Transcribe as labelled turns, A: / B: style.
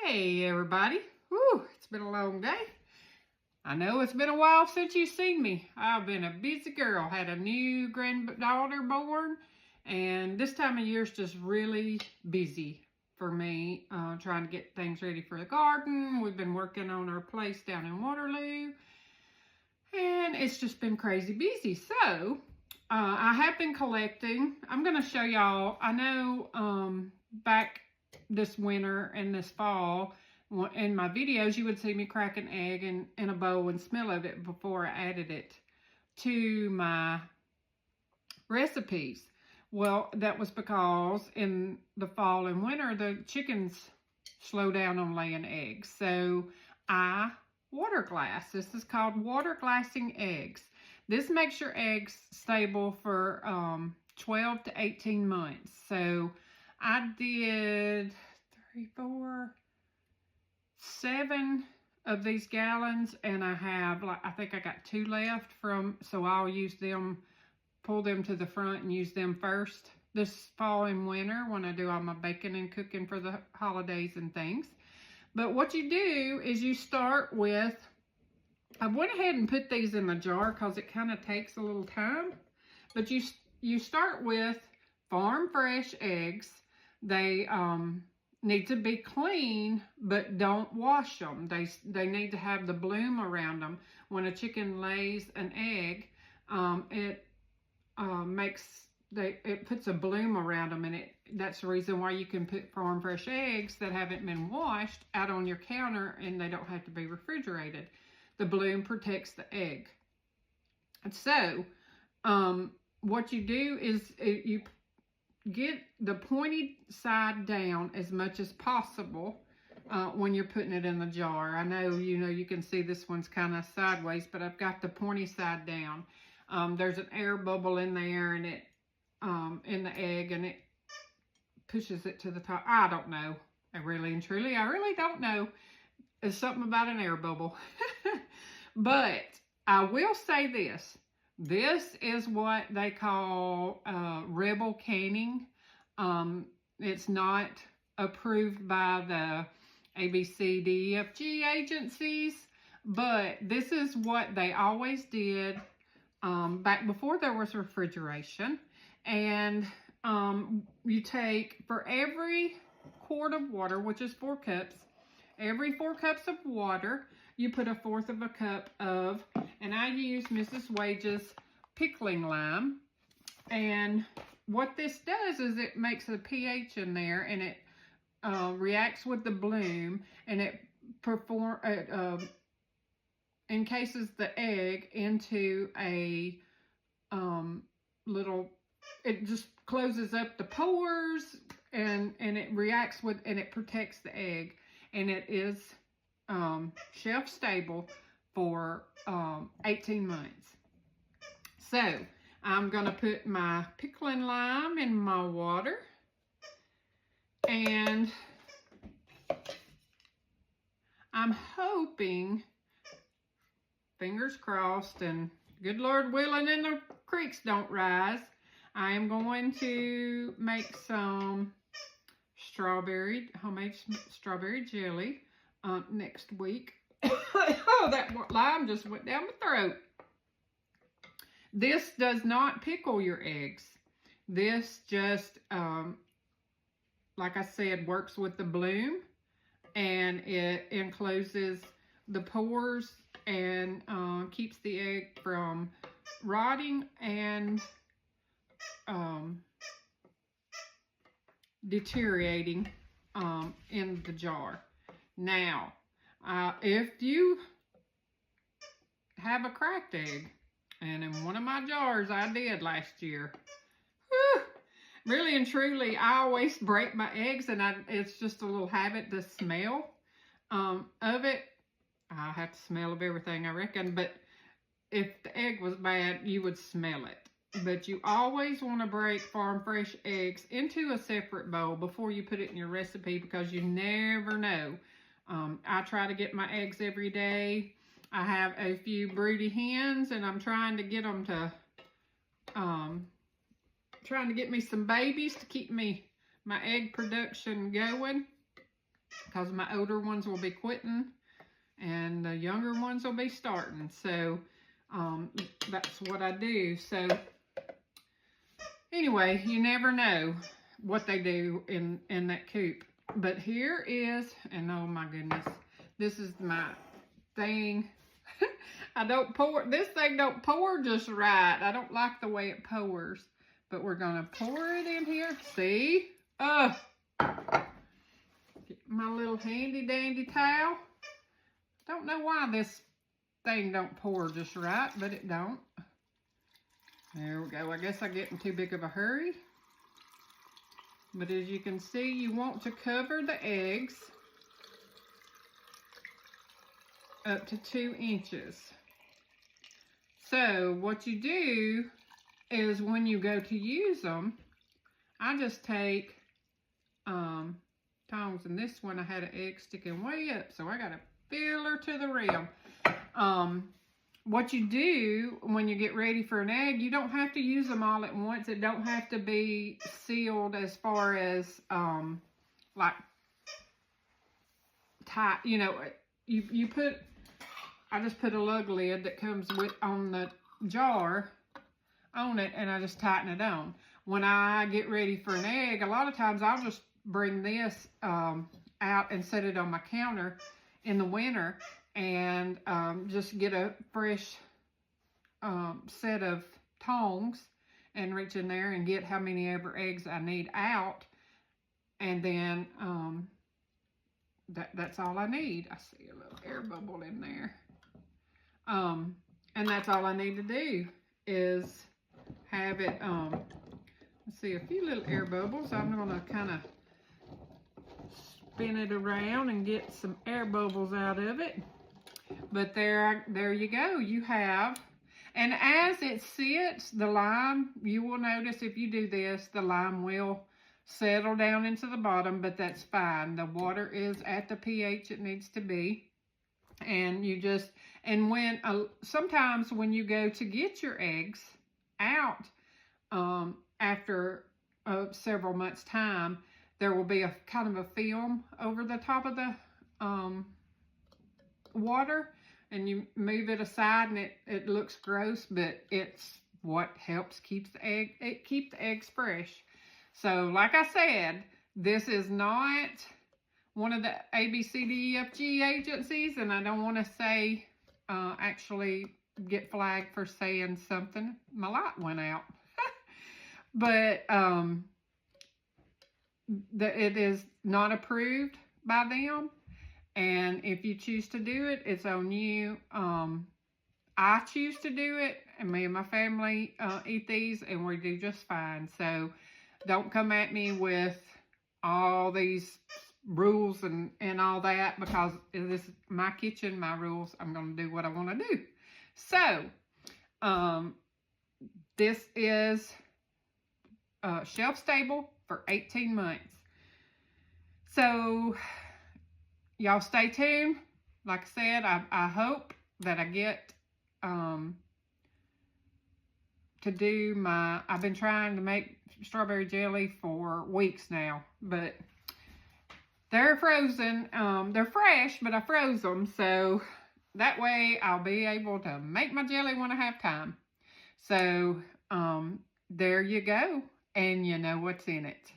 A: Hey everybody. Whew, it's been a long day. I know it's been a while since you've seen me. I've been a busy girl. Had a new granddaughter born, and this time of year is just really busy for me, trying to get things ready for the garden. We've been working on our place down in Waterloo, and it's just been crazy busy. So I have been collecting. I'm going to show y'all. I know back this winter and this fall, in my videos, you would see me crack an egg in a bowl and smell of it before I added it to my recipes. Well, that was because in the fall and winter, the chickens slow down on laying eggs. So I water glass. This is called water glassing eggs. This makes your eggs stable for 12 to 18 months. So I did 3, 4, 7 of these gallons, and I have, like, I think I got 2 left so I'll use them, pull them to the front and use them first this fall and winter when I do all my baking and cooking for the holidays and things. But what you do is you start with, I went ahead and put these in the jar because it kind of takes a little time, but you start with farm fresh eggs. They need to be clean, but don't wash them. They need to have the bloom around them. When a chicken lays an egg, it puts a bloom around them, and that's the reason why you can put farm fresh eggs that haven't been washed out on your counter, and they don't have to be refrigerated. The bloom protects the egg. And so what you do is you get the pointy side down as much as possible when you're putting it in the jar. I know, you can see this one's kind of sideways, but I've got the pointy side down. There's an air bubble in there, and it in the egg, and it pushes it to the top. I don't know. I really don't know. It's something about an air bubble. But I will say this. This is what they call rebel canning. It's not approved by the ABCDEFG agencies, but this is what they always did back before there was refrigeration. And you take, for every quart of water, which is 4 cups, every 4 cups of water, you put 1/4 of a cup of, and I use Mrs. Wage's pickling lime. And what this does is it makes a pH in there, and it reacts with the bloom, and it encases the egg into a little, it just closes up the pores, and it reacts with, and it protects the egg, and it is shelf stable for 18 months. So I'm going to put my pickling lime in my water, and I'm hoping, fingers crossed, and good Lord willing, and the creeks don't rise, I am going to make some homemade strawberry jelly next week. Oh, that lime just went down my throat. This does not pickle your eggs. This just, like I said, works with the bloom, and it encloses the pores and keeps the egg from rotting and deteriorating in the jar. Now, if you have a cracked egg, and in one of my jars I did last year, really and truly, I always break my eggs, and it's just a little habit, the smell of it. I have to smell of everything, I reckon, but if the egg was bad, you would smell it. But you always want to break farm fresh eggs into a separate bowl before you put it in your recipe, because you never know. I try to get my eggs every day. I have a few broody hens, and I'm trying to get them to, trying to get me some babies to keep my egg production going. because my older ones will be quitting and the younger ones will be starting. So that's what I do. So anyway, you never know what they do in that coop. But here is, and oh my goodness, this is my thing. I don't pour, this thing don't pour just right. I don't like the way it pours. But we're going to pour it in here. See? Get my little handy dandy towel. Don't know why this thing don't pour just right, but it don't. There we go. I guess I get in too big of a hurry. But as you can see, you want to cover the eggs up to 2 inches. So what you do is when you go to use them, I just take tongs, and this one I had an egg sticking way up, so I got to fill her to the rim. What you do when you get ready for an egg, you don't have to use them all at once. It don't have to be sealed as far as like tight. You know, you put. I just put a lug lid that comes with on the jar on it, and I just tighten it on. When I get ready for an egg, a lot of times I'll just bring this out and set it on my counter in the winter, and just get a fresh set of tongs and reach in there and get how many ever eggs I need out, and then that's all I need. I see a little air bubble in there, and that's all I need to do is have it. Let's see, a few little air bubbles. I'm gonna kind of spin it around and get some air bubbles out of it. But there you go. You have, and as it sits, the lime, you will notice if you do this, the lime will settle down into the bottom, but that's fine. The water is at the pH it needs to be. And you just, and when, sometimes when you go to get your eggs out, after several months' time, there will be a kind of a film over the top of the water, and you move it aside, and it looks gross, but it's what helps keep the eggs fresh. So like I said, this is not one of the ABCDEFG agencies, and I don't want to say actually get flagged for saying something. My light went out. But it is not approved by them, and if you choose to do it, it's on you. I choose to do it, and me and my family eat these, and we do just fine. So don't come at me with all these rules and all that, because this is my kitchen, my rules. I'm going to do what I want to do. So this is shelf stable for 18 months. So y'all stay tuned. Like I said, I hope that I get to do my, I've been trying to make strawberry jelly for weeks now, but they're frozen. They're fresh, but I froze them, so that way I'll be able to make my jelly when I have time. So there you go. And you know what's in it.